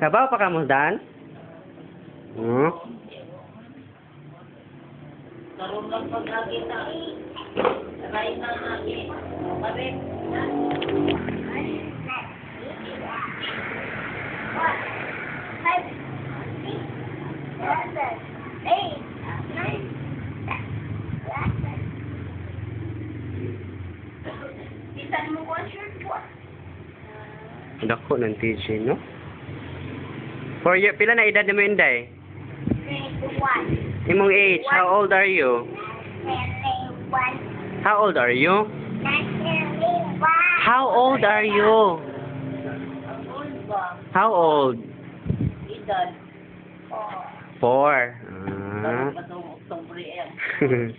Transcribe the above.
Kabaw pa ka mo, Dan? Karoon lang pag-agita. Sakay na natin. Kabit. Isan mo ko ang shirt ko. Dako ng teaching, no? For you, pila na edad mo, Inday? 21. Imong age, how old are you? 21. How old are you? How old are you? Old ba? How old? Edad. 4. Baru pa itong Oktobre yan. Sige.